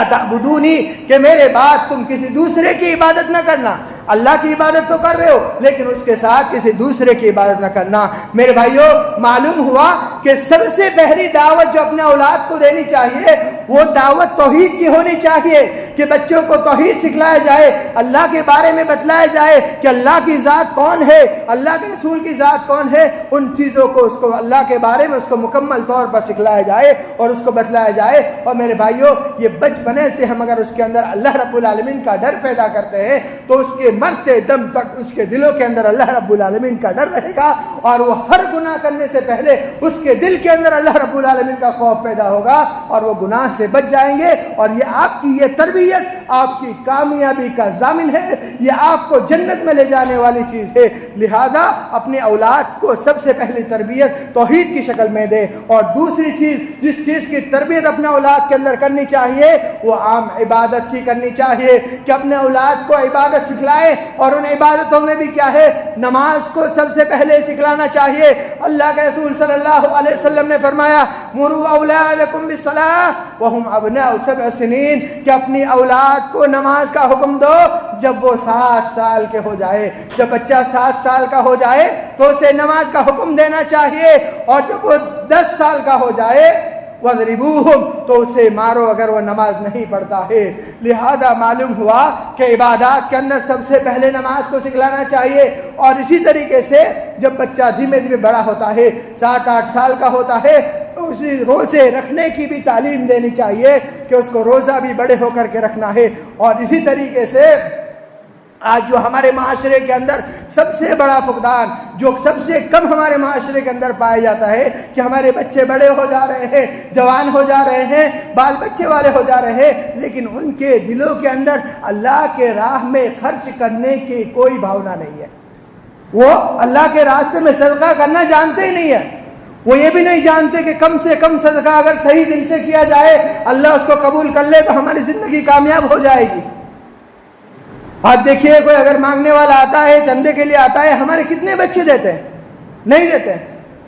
تعبدونی، کہ میرے بعد تم کسی دوسرے کی عبادت نہ کرنا۔ اللہ کی عبادت تو کر رہے ہو لیکن اس کے ساتھ کسی دوسرے کی عبادت نہ کرنا۔ میرے بھائیوں، معلوم ہوا کہ سب سے پہلی دعوت جو اپنے اولاد کو دینی چاہیے وہ دعوت توحید کی ہونی چاہیے، کہ بچوں کو توحید سکھلایا جائے، اللہ کے بارے میں بتلایا جائے کہ اللہ کی ذات کون ہے، اللہ کے رسول کی ذات کون ہے، ان چیزوں کو اس کو اللہ کے بارے میں اس کو مکمل طور پر سکھلایا جائے اور اس کو بتلایا جائے۔ اور میرے بھائیوں، یہ بچپنے سے ہم اگر اس کے اندر اللہ رب العالمین کا ڈر پیدا کرتے ہیں تو اس کے مرتے دم تک اس کے دلوں کے اندر اللہ رب العالمین کا ڈر رہے گا، اور وہ ہر گناہ کرنے سے پہلے اس کے دل کے اندر اللہ رب العالمین کا خوف پیدا ہوگا اور وہ گناہ سے بچ جائیں گے۔ اور یہ آپ کی یہ تربیت آپ کی کامیابی کا ضامن ہے، یہ آپ کو جنت میں لے جانے والی چیز ہے۔ لہذا اپنے اولاد کو سب سے پہلی تربیت توحید کی شکل میں دے۔ اور دوسری چیز جس چیز کی تربیت اپنے اولاد کے اندر کرنی چاہیے وہ عام عبادت کی کرنی چاہیے، کہ اپنے اولاد کو عبادت سکھلائے۔ اور ان عبادتوں میں بھی کیا ہے؟ نماز کو سب سے پہلے سکھلانا چاہیے۔ اللہ کے رسول صلی اللہ علیہ وسلم نے فرمایا مروا اولادکم بالصلاۃ وهم ابناء 7 سنین، کہ اپنی اولاد کو نماز کا حکم دو جب وہ 7 سال کے ہو جائے۔ جب بچہ 7 سال کا ہو جائے تو اسے نماز کا حکم دینا چاہیے، اور جب وہ 10 سال کا ہو جائے وَضْرِبُوهُمْ، تو اسے مارو اگر وہ نماز نہیں پڑھتا ہے۔ لہذا معلوم ہوا کہ عبادات کے اندر سب سے پہلے نماز کو سکھلانا چاہیے۔ اور اسی طریقے سے جب بچہ دھیمے دھیمے بڑا ہوتا ہے، 7-8 سال کا ہوتا ہے، تو اسی روزے رکھنے کی بھی تعلیم دینی چاہیے کہ اس کو روزہ بھی بڑے ہو کر کے رکھنا ہے۔ اور اسی طریقے سے آج جو ہمارے معاشرے کے اندر سب سے بڑا فقدان جو سب سے کم ہمارے معاشرے کے اندر پایا جاتا ہے کہ ہمارے بچے بڑے ہو جا رہے ہیں، جوان ہو جا رہے ہیں، بال بچے والے ہو جا رہے ہیں، لیکن ان کے دلوں کے اندر اللہ کے راہ میں خرچ کرنے کی کوئی بھاونا نہیں ہے۔ وہ اللہ کے راستے میں صدقہ کرنا جانتے ہی نہیں ہے۔ وہ یہ بھی نہیں جانتے کہ کم سے کم صدقہ اگر صحیح دل سے کیا جائے، اللہ اس کو قبول کر لے تو ہماری زندگی کامیاب ہو جائے گی۔ آج دیکھیے کوئی اگر مانگنے والا آتا ہے، چندے کے لیے آتا ہے، ہمارے کتنے بچے دیتے ہیں؟ نہیں دیتے۔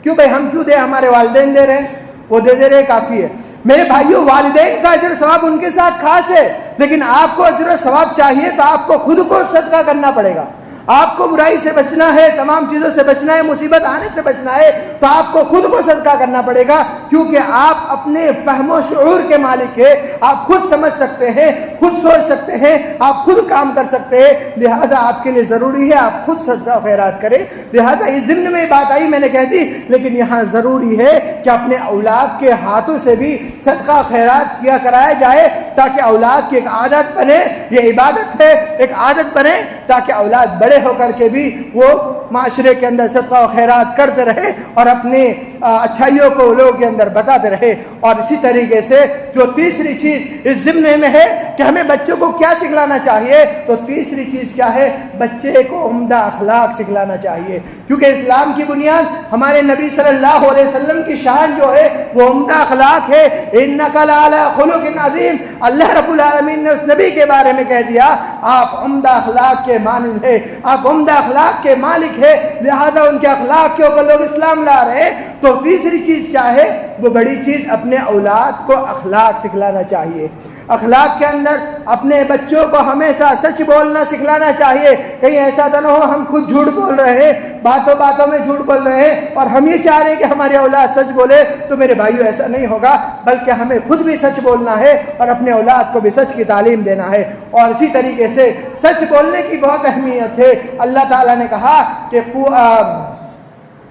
کیوں بھائی؟ ہم کیوں دیں؟ ہمارے والدین دے رہے ہیں، وہ دے رہے کافی ہے۔ میرے بھائیوں، والدین کا اجر ثواب ان کے ساتھ خاص ہے، لیکن آپ کو اجر ثواب چاہیے تو آپ کو خود کو صدقہ کرنا پڑے گا۔ آپ کو برائی سے بچنا ہے، تمام چیزوں سے بچنا ہے، مصیبت آنے سے بچنا ہے، تو آپ کو خود کو صدقہ کرنا پڑے گا، کیونکہ آپ اپنے فہم و شعور کے مالک ہیں۔ آپ خود سمجھ سکتے ہیں، خود سوچ سکتے ہیں، آپ خود کام کر سکتے ہیں، لہذا آپ کے لیے ضروری ہے آپ خود صدقہ خیرات کریں۔ لہذا اس ضمن میں بات آئی، میں نے کہہ دی، لیکن یہاں ضروری ہے کہ اپنے اولاد کے ہاتھوں سے بھی صدقہ خیرات کیا کرایا جائے، تاکہ اولاد کی ایک عادت بنے۔ یہ عبادت ہے، ایک عادت بنے، تاکہ اولاد بڑے ہو کر کے بھی وہ معاشرے کے اندر صدقہ و خیرات کرتے رہے اور اپنے اچھائیوں کو لوگوں کے اندر بتاتے رہے۔ اور اسی طریقے سے جو تیسری چیز اس ضمن میں ہے کہ ہمیں بچوں کو کیا سکھلانا چاہیے، تو تیسری چیز کیا ہے؟ بچے کو عمدہ اخلاق سکھلانا چاہیے، کیونکہ اسلام کی بنیاد ہمارے نبی صلی اللہ علیہ وسلم کی شان جو ہے وہ عمدہ اخلاق ہے۔ انک لعلی خلق عظیم، اللہ رب العالمین نے اس نبی کے بارے میں کہہ دیا آپ عمدہ اخلاق کے مانند ہے، آپ عمدہ اخلاق کے مالک ہے، لہذا ان کے اخلاق کے اوپر لوگ اسلام لا رہے ہیں۔ تو تیسری چیز کیا ہے؟ وہ بڑی چیز اپنے اولاد کو اخلاق سکھلانا چاہیے۔ اخلاق کے اندر اپنے بچوں کو ہمیشہ سچ بولنا سکھلانا چاہیے۔ کہیں ایسا تو نہ ہو ہم خود جھوٹ بول رہے ہیں، باتوں باتوں میں جھوٹ بول رہے ہیں اور ہم یہ چاہ رہے ہیں کہ ہماری اولاد سچ بولے، تو میرے بھائیو ایسا نہیں ہوگا، بلکہ ہمیں خود بھی سچ بولنا ہے اور اپنے اولاد کو بھی سچ کی تعلیم دینا ہے۔ اور اسی طریقے سے سچ بولنے کی بہت اہمیت ہے۔ اللہ تعالیٰ نے کہا کہ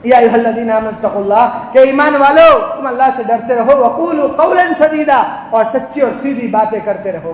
یا ایھا الذین آمنوا اتقوا اللہ، کہ ایمان والو تم اللہ سے ڈرتے رہو، وقولوا قولا سدیدا، اور سچی اور سیدھی باتیں کرتے رہو۔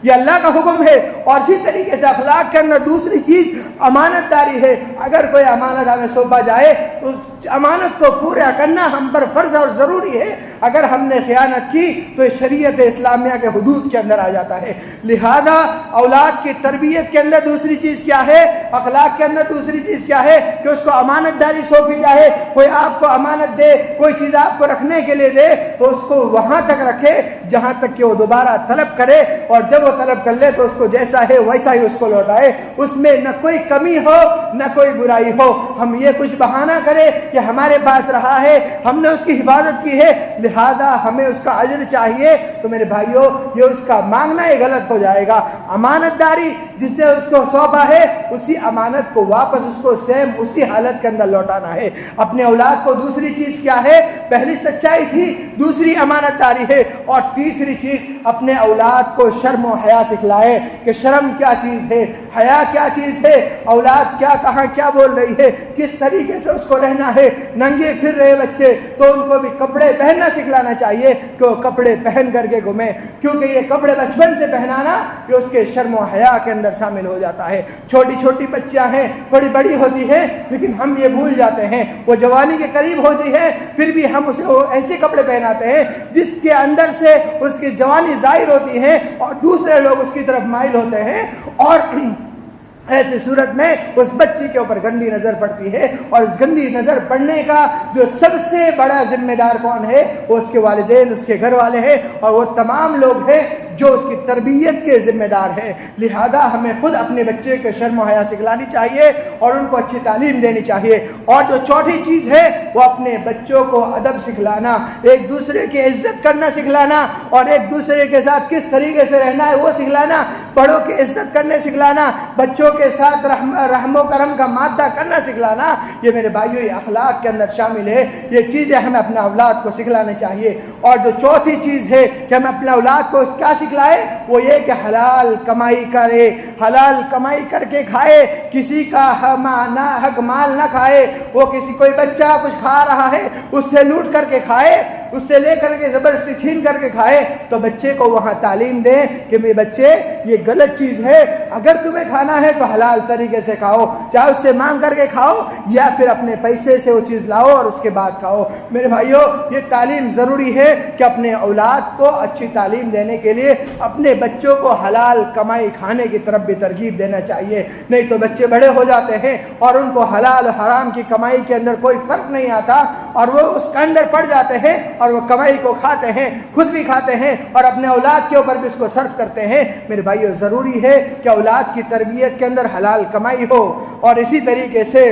یہ اللہ کا حکم ہے۔ اور اسی طریقے سے اخلاق کے اندر دوسری چیز امانت داری ہے۔ اگر کوئی امانت ہمیں سونپا جائے تو اس امانت کو پورا کرنا ہم پر فرض اور ضروری ہے۔ اگر ہم نے خیانت کی تو یہ شریعت اسلامیہ کے حدود کے اندر آ جاتا ہے۔ لہذا اولاد کی تربیت کے اندر دوسری چیز کیا ہے؟ اخلاق کے اندر دوسری چیز کیا ہے؟ کہ اس کو امانت داری سونپی جائے۔ کوئی آپ کو امانت دے، کوئی چیز آپ کو رکھنے کے لیے دے، تو اس کو وہاں تک رکھے جہاں تک کہ وہ دوبارہ طلب کرے، اور جب وہ طلب کر لے تو اس کو جیسا ہے ویسا ہی اس کو لوٹائے، اس میں نہ کوئی کمی ہو نہ کوئی برائی ہو۔ ہم یہ کچھ بہانہ کرے کہ ہمارے پاس رہا ہے، ہم نے اس کی حفاظت کی ہے، لہذا ہمیں اس کا اجر چاہیے، تو میرے بھائیوں یہ اس کا مانگنا ہی غلط ہو جائے گا۔ امانت داری جس نے اس کو سونپا ہے، اسی امانت کو واپس اس کو سیم اسی حالت کے اندر لوٹانا ہے۔ اپنے اولاد کو دوسری چیز کیا ہے؟ پہلی سچائی تھی، دوسری امانت داری ہے، اور تیسری چیز اپنے اولاد کو شرم و حیا سکھلائے کہ شرم کیا چیز ہے، حیا کیا چیز ہے، اولاد کیا کہاں کیا بول رہی ہے، کس طریقے سے اس کو رہنا ہے۔ ننگے پھر رہے بچے تو ان کو بھی کپڑے پہننا سکھلانا چاہیے کہ وہ کپڑے پہن کر کے گھومیں، کیونکہ یہ کپڑے بچپن سے پہنانا یہ اس کے شرم و حیا کے اندر شامل ہو جاتا ہے۔ چھوٹی چھوٹی بچیاں ہیں، بڑی بڑی ہوتی ہیں، لیکن ہم یہ بھول جاتے ہیں، وہ جوانی کے قریب ہوتی ہے پھر بھی ہم اسے ایسے کپڑے پہناتے ہیں جس کے اندر سے اس کی جوانی ظاہر ہوتی ہے اور دوسرے لوگ اس کی طرف مائل ہوتے ہیں، اور ایسی صورت میں اس بچی کے اوپر گندی نظر پڑتی ہے۔ اور اس گندی نظر پڑنے کا جو سب سے بڑا ذمہ دار کون ہے؟ وہ اس کے والدین، اس کے گھر والے ہیں، اور وہ تمام لوگ ہیں جو اس کی تربیت کے ذمہ دار ہیں۔ لہذا ہمیں خود اپنے بچے کے شرم و حیا سکھلانی چاہیے اور ان کو اچھی تعلیم دینی چاہیے۔ اور جو چوتھی چیز ہے وہ اپنے بچوں کو ادب سکھلانا، ایک دوسرے کی عزت کرنا سکھلانا، اور ایک دوسرے کے ساتھ کس طریقے سے رہنا ہے وہ سکھلانا، بڑوں کی عزت کرنے سکھلانا، بچوں کے ساتھ رحم و کرم کا مادہ کرنا سکھلانا۔ یہ میرے بھائیوں یہ اخلاق کے اندر شامل ہے۔ یہ چیزیں ہمیں اپنے اولاد کو سکھلانا چاہیے۔ اور جو چوتھی چیز ہے کہ ہمیں اپنے اولاد کو کیا سکھلائے؟ وہ یہ کہ حلال کمائی کرے، حلال کمائی کر کے کھائے، کسی کا حق مال نہ کھائے۔ وہ کسی کوئی بچہ کچھ کھا رہا ہے اس سے لوٹ کر کے کھائے، اس سے لے کر کے زبردستی چھین کر کے کھائے، تو بچے کو وہاں تعلیم دیں کہ میرے بچے یہ غلط چیز ہے، اگر تمہیں کھانا ہے تو حلال طریقے سے کھاؤ، چاہے اس سے مانگ کر کے کھاؤ یا پھر اپنے پیسے سے وہ چیز لاؤ اور اس کے بعد کھاؤ۔ میرے بھائیوں، یہ تعلیم ضروری ہے کہ اپنے اولاد کو اچھی تعلیم دینے کے لیے اپنے بچوں کو حلال کمائی کھانے کی طرف بھی ترغیب دینا چاہیے، نہیں تو بچے بڑے ہو جاتے ہیں اور ان کو حلال حرام کی کمائی کے اندر کوئی فرق نہیں آتا اور وہ اس کے اندر پڑ جاتے ہیں اور وہ کمائی کو کھاتے ہیں، خود بھی کھاتے ہیں اور اپنے اولاد کے اوپر بھی اس کو صرف کرتے ہیں۔ میرے بھائیو، ضروری ہے کہ اولاد کی تربیت کے اندر حلال کمائی ہو، اور اسی طریقے سے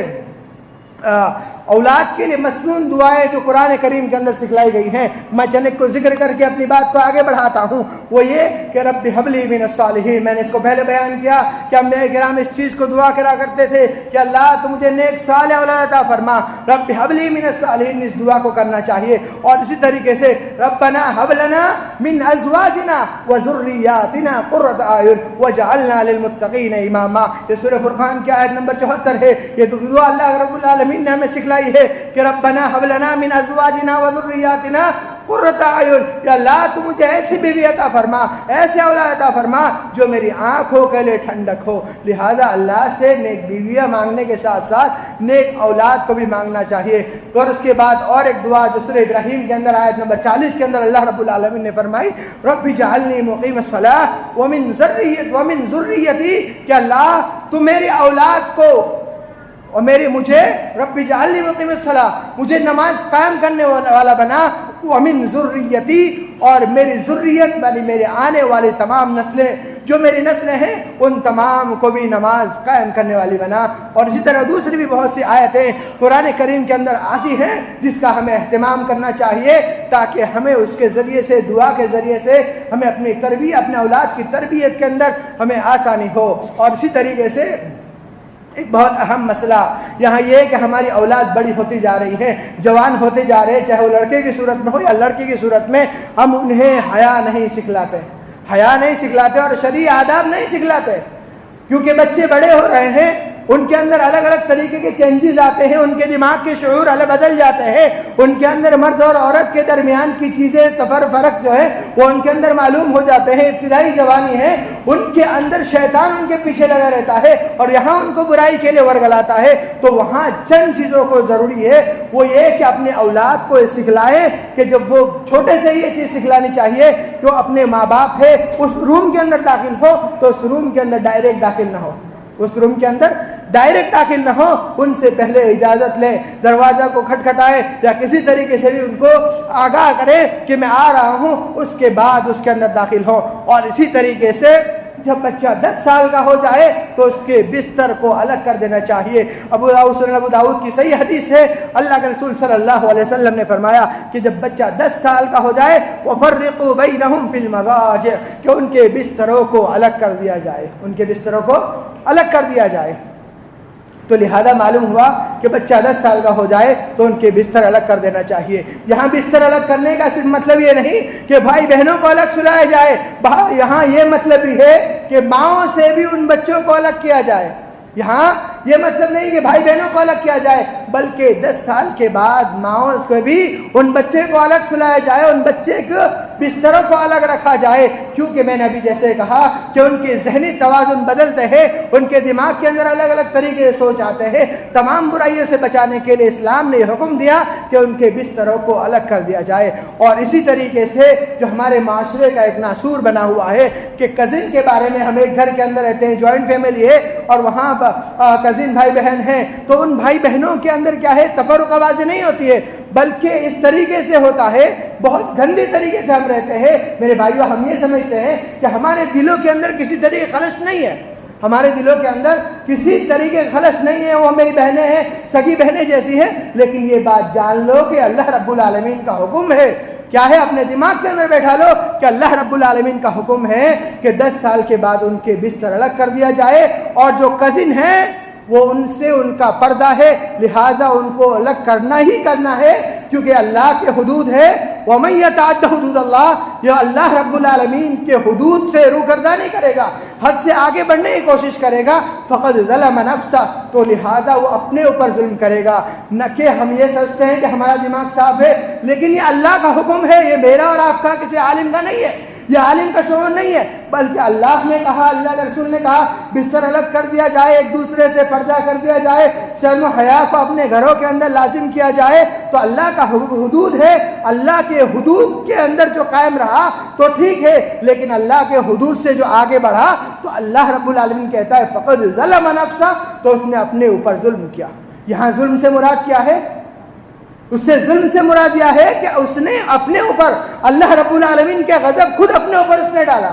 اولاد کے لیے مسنون دعائیں جو قرآن کریم کے اندر سکھلائی گئی ہیں، میں چند کو ذکر کر کے اپنی بات کو آگے بڑھاتا ہوں۔ وہ یہ کہ رب حب لی من الصالحین، میں نے اس کو پہلے بیان کیا کہ انبیاء کرام اس چیز کو دعا کرا کرتے تھے کہ اللہ تو مجھے نیک صالح اولاد عطا فرما، رب حب لی من الصالحین، اس دعا کو کرنا چاہیے۔ اور اسی طریقے سے ربنا حب لنا من ازواجنا وذریاتنا قرۃ اعین واجعلنا للمتقین اماما، یہ سورہ فرقان کی آیت نمبر 74 ہے۔ یہ دعا اللہ رب العالمین نے ہمیں سکھلائی ہے کہ ربنا حب لنا من ازواجنا وذریاتنا قرۃ اعین، یا اللہ تو مجھے ایسی بیوی عطا فرما، ایسے اولاد عطا فرما جو میری آنکھوں کے لیے ٹھنڈک ہو۔ لہذا اللہ سے نیک بیویاں مانگنے کے ساتھ ساتھ نیک اولاد کو بھی مانگنا چاہیے۔ اور اس کے بعد اور ایک دعا جو سورہ ابراہیم کے اندر آیت نمبر 40 کے اندر اللہ رب العالمین نے فرمائی رب اجعلنی مقیم الصلاۃ ومن ذریتی، کہ اللہ تو میری اولاد کو اور مجھے رب اجعلنی مقیم الصلاۃ، مجھے نماز قائم کرنے والا بنا، ومن ذریتی، اور میری ذریت یعنی میرے آنے والی تمام نسلیں، جو میری نسلیں ہیں ان تمام کو بھی نماز قائم کرنے والی بنا۔ اور اسی طرح دوسری بھی بہت سی آیتیں قرآن کریم کے اندر آتی ہیں جس کا ہمیں اہتمام کرنا چاہیے تاکہ ہمیں اس کے ذریعے سے، دعا کے ذریعے سے ہمیں اپنی تربیت، اپنے اولاد کی تربیت کے اندر ہمیں آسانی ہو۔ اور اسی طریقے سے ایک بہت اہم مسئلہ یہاں یہ ہے کہ ہماری اولاد بڑی ہوتی جا رہی ہے، جوان ہوتے جا رہے ہیں، چاہے وہ لڑکے کی صورت میں ہو یا لڑکی کی صورت میں، ہم انہیں حیا نہیں سکھلاتے، حیا نہیں سکھلاتے اور شرعی آداب نہیں سکھلاتے، کیونکہ بچے بڑے ہو رہے ہیں، ان کے اندر الگ الگ طریقے کے چینجز آتے ہیں، ان کے دماغ کے شعور الگ بدل جاتے ہیں، ان کے اندر مرد اور عورت کے درمیان کی چیزیں فرق جو ہے وہ ان کے اندر معلوم ہو جاتے ہیں۔ ابتدائی جوانی ہے، ان کے اندر شیطان ان کے پیچھے لگا رہتا ہے اور یہاں ان کو برائی کے لیے ورگلاتا ہے، تو وہاں چند چیزوں کو ضروری ہے، وہ یہ کہ اپنے اولاد کو سکھلائیں کہ جب وہ چھوٹے سے یہ چیز سکھلانی چاہیے کہ وہ اپنے ماں باپ ہے اس روم کے اندر داخل ہو تو اس روم کے اندر ڈائریکٹ داخل نہ ہو، اس روم کے اندر ڈائریکٹ داخل نہ ہو، ان سے پہلے اجازت لیں، دروازہ کو کھٹکھٹائے یا کسی طریقے سے بھی ان کو آگاہ کرے کہ میں آ رہا ہوں، اس کے بعد اس کے اندر داخل ہو۔ اور اسی طریقے سے جب بچہ 10 سال کا ہو جائے تو اس کے بستر کو الگ کر دینا چاہیے۔ ابو داؤد کی صحیح حدیث ہے، اللہ کے رسول صلی اللہ علیہ وسلم نے فرمایا کہ جب بچہ 10 سال کا ہو جائے وَفَرِّقُوا بَيْنَهُمْ فِي الْمَضَاجِعِ، کہ ان کے بستروں کو الگ کر دیا جائے، ان کے بستروں کو الگ کر دیا جائے۔ تو لہذا معلوم ہوا کہ بچہ 10 سال کا ہو جائے تو ان کے بستر الگ کر دینا چاہیے۔ یہاں بستر الگ کرنے کا صرف مطلب یہ نہیں کہ بھائی بہنوں کو الگ سلایا جائے، یہاں یہ مطلب بھی ہے کہ ماؤں سے بھی ان بچوں کو الگ کیا جائے۔ یہاں یہ مطلب نہیں کہ بھائی بہنوں کو الگ کیا جائے، بلکہ 10 سال کے بعد ماؤں کو بھی ان بچے کو الگ سلایا جائے، ان بچے کو بستروں کو الگ رکھا جائے، کیونکہ میں نے ابھی جیسے کہا کہ ان کے ذہنی توازن بدلتے ہیں، ان کے دماغ کے اندر الگ الگ طریقے سے سوچ آتے ہیں۔ تمام برائیوں سے بچانے کے لیے اسلام نے حکم دیا کہ ان کے بستروں کو الگ کر دیا جائے۔ اور اسی طریقے سے جو ہمارے معاشرے کا ایک ناسور بنا ہوا ہے کہ کزن کے بارے میں، ہم ایک گھر کے اندر رہتے ہیں، جوائنٹ فیملی ہے اور وہاں کزن بھائی بہن ہیں، تو ان بھائی بہنوں کے اندر کیا ہے، تفرق بازی نہیں ہوتی ہے، بلکہ اس طریقے سے ہوتا ہے، بہت گندے طریقے سے ہم رہتے ہیں۔ میرے بھائیو، ہم یہ سمجھتے ہیں کہ ہمارے دلوں کے اندر کسی طریقے خلش نہیں ہے، ہمارے دلوں کے اندر کسی طریقے خلش نہیں ہے، وہ میری بہنیں ہیں، سگی بہنیں جیسی ہیں، لیکن یہ بات جان لو کہ اللہ رب العالمین کا حکم ہے، کیا ہے، اپنے دماغ کے اندر بیٹھا لو کہ اللہ رب العالمین کا حکم ہے کہ 10 سال کے بعد ان کے بستر الگ کر دیا جائے، اور جو کزن ہیں وہ ان سے ان کا پردہ ہے، لہٰذا ان کو الگ کرنا ہی کرنا ہے، کیونکہ اللہ کے حدود ہے۔ وَمَن يَتَعَدَّ حُدُودَ اللَّهِ، یہ اللہ رب العالمین کے حدود سے روگردانی نہیں کرے گا، حد سے آگے بڑھنے کی کوشش کرے گا، فقد ظلم نفسہ، تو لہذا وہ اپنے اوپر ظلم کرے گا۔ نہ کہ ہم یہ سمجھتے ہیں کہ ہمارا دماغ صاف ہے، لیکن یہ اللہ کا حکم ہے، یہ میرا اور آپ کا کسی عالم کا نہیں ہے، یہ عالم کا شعور نہیں ہے، بلکہ اللہ نے کہا، اللہ کے رسول نے کہا بستر الگ کر دیا جائے، ایک دوسرے سے پردہ کر دیا جائے، شرم و حیا کو اپنے گھروں کے اندر لازم کیا جائے، تو اللہ کا حدود ہے، اللہ کے حدود کے اندر جو قائم رہا تو ٹھیک ہے، لیکن اللہ کے حدود سے جو آگے بڑھا تو اللہ رب العالمین کہتا ہے فقد ظلم نفسہ، تو اس نے اپنے اوپر ظلم کیا۔ یہاں ظلم سے مراد کیا ہے؟ اس سے ظلم سے مراد یہ ہے کہ اس نے اپنے اوپر اللہ رب العالمین کے غضب خود اپنے اوپر اس نے ڈالا،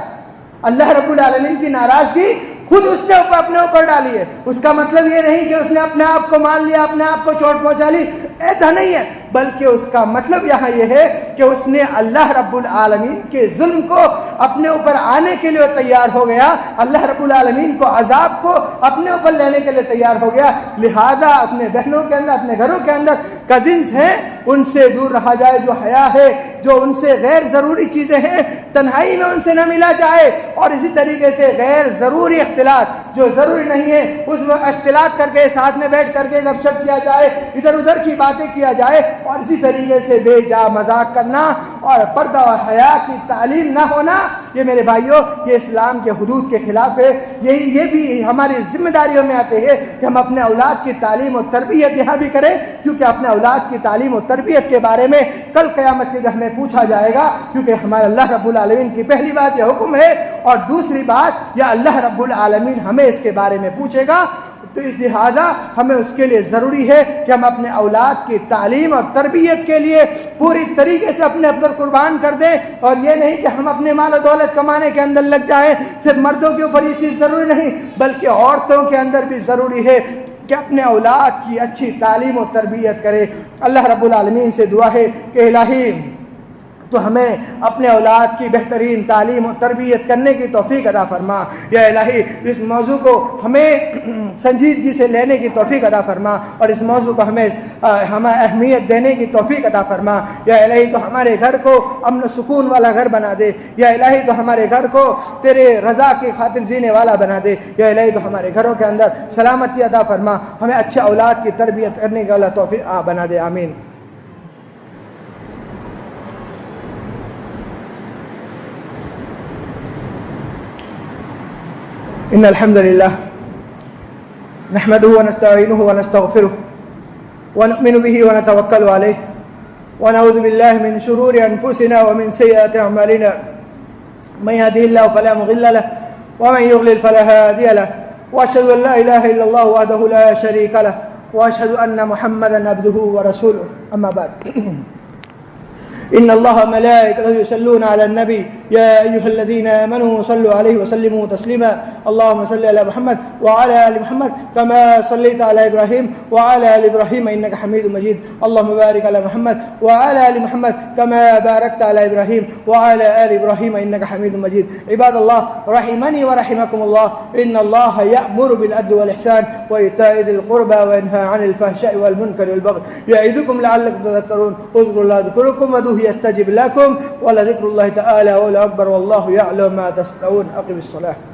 اللہ رب العالمین کی ناراضگی خود اس نے اپنے اوپر ڈالی ہے۔ اس کا مطلب یہ نہیں کہ اس نے اپنے آپ کو مان لیا، اپنے آپ کو چوٹ پہنچا لی، ایسا نہیں ہے، بلکہ اس کا مطلب یہاں یہ ہے کہ اس نے اللہ رب العالمین کے ظلم کو اپنے اوپر آنے کے لیے تیار ہو گیا، اللہ رب العالمین کو عذاب کو اپنے اوپر لینے کے لیے تیار ہو گیا، لہذا اپنے بہنوں کے اندر، اپنے گھروں کے اندر کزنز ہیں ان سے دور رہا جائے، جو حیا ہے، جو ان سے غیر ضروری چیزیں ہیں تنہائی میں ان سے نہ ملا جائے، اور اسی طریقے سے غیر ضروری اختلاط جو ضروری نہیں ہے اس میں اختلاط کر کے ساتھ میں بیٹھ کر کے گپ شپ کیا جائے، ادھر ادھر کی باتیں کیا جائے، اور اسی طریقے سے بے جا مذاق کرنا اور پردہ اور حیا کی تعلیم نہ ہونا، یہ میرے بھائیوں یہ اسلام کے حدود کے خلاف ہے۔ یہ بھی ہماری ذمہ داریوں میں آتے ہیں کہ ہم اپنے اولاد کی تعلیم و تربیت یہاں بھی کریں، کیونکہ اپنے اولاد کی تعلیم و تربیت کے بارے میں کل قیامت کے دن ہمیں پوچھا جائے گا، کیونکہ ہمارے اللہ رب العالمین کی پہلی بات یہ حکم ہے، اور دوسری بات یہ اللہ رب العالمین ہمیں اس کے بارے میں پوچھے گا، تو اس لہٰذا ہمیں اس کے لیے ضروری ہے کہ ہم اپنے اولاد کی تعلیم اور تربیت کے لیے پوری طریقے سے اپنے پر قربان کر دیں، اور یہ نہیں کہ ہم اپنے مال و دولت کمانے کے اندر لگ جائیں۔ صرف مردوں کے اوپر یہ چیز ضروری نہیں، بلکہ عورتوں کے اندر بھی ضروری ہے کہ اپنے اولاد کی اچھی تعلیم و تربیت کرے۔ اللہ رب العالمین سے دعا ہے کہ الہی تو ہمیں اپنے اولاد کی بہترین تعلیم و تربیت کرنے کی توفیق عطا فرما، یا الہی اس موضوع کو ہمیں سنجیدگی سے لینے کی توفیق عطا فرما، اور اس موضوع کو ہمیں اہمیت دینے کی توفیق عطا فرما، یا الہی تو ہمارے گھر کو امن و سکون والا گھر بنا دے، یا الہی تو ہمارے گھر کو تیرے رضا کی خاطر جینے والا بنا دے، یا الہی تو ہمارے گھروں کے اندر سلامتی عطا فرما، ہمیں اچھے اولاد کی تربیت کرنے کا اللہ توفیق بنا دے، آمین۔ إن الحمد لله نحمده ونستعينه ونستغفره ونؤمن به ونتوكل عليه ونعوذ بالله من شرور أنفسنا ومن سيئات أعمالنا، من يهده الله فلا مضل له ومن يضلل فلا هادي له، وأشهد أن لا إله إلا الله وحده لا شريك له، وأشهد أن محمدا عبده ورسوله، أما بعد إن الله وملائكته يصلون على النبي يا أيها الذين آمنوا صلوا عليه وسلموا تسليما، اللهم صل على محمد وعلى آل محمد كما صليت على إبراهيم وعلى آل إبراهيم إنك حميد مجيد، اللهم بارك على محمد وعلى آل محمد كما باركت على إبراهيم وعلى آل إبراهيم إنك حميد مجيد۔ عباد الله رحمني ورحمكم الله، إن الله يأمر بالعدل والإحسان وإيتاء ذي القربى وينهى عن الفحشاء والمنكر والبغي يعظكم لعلكم تذكرون، اذكروا الله يذكركم وادعوه يستجب لكم، ولذكر الله تعالى أكبر والله يعلم ما تصنعون، أقم الصلاة۔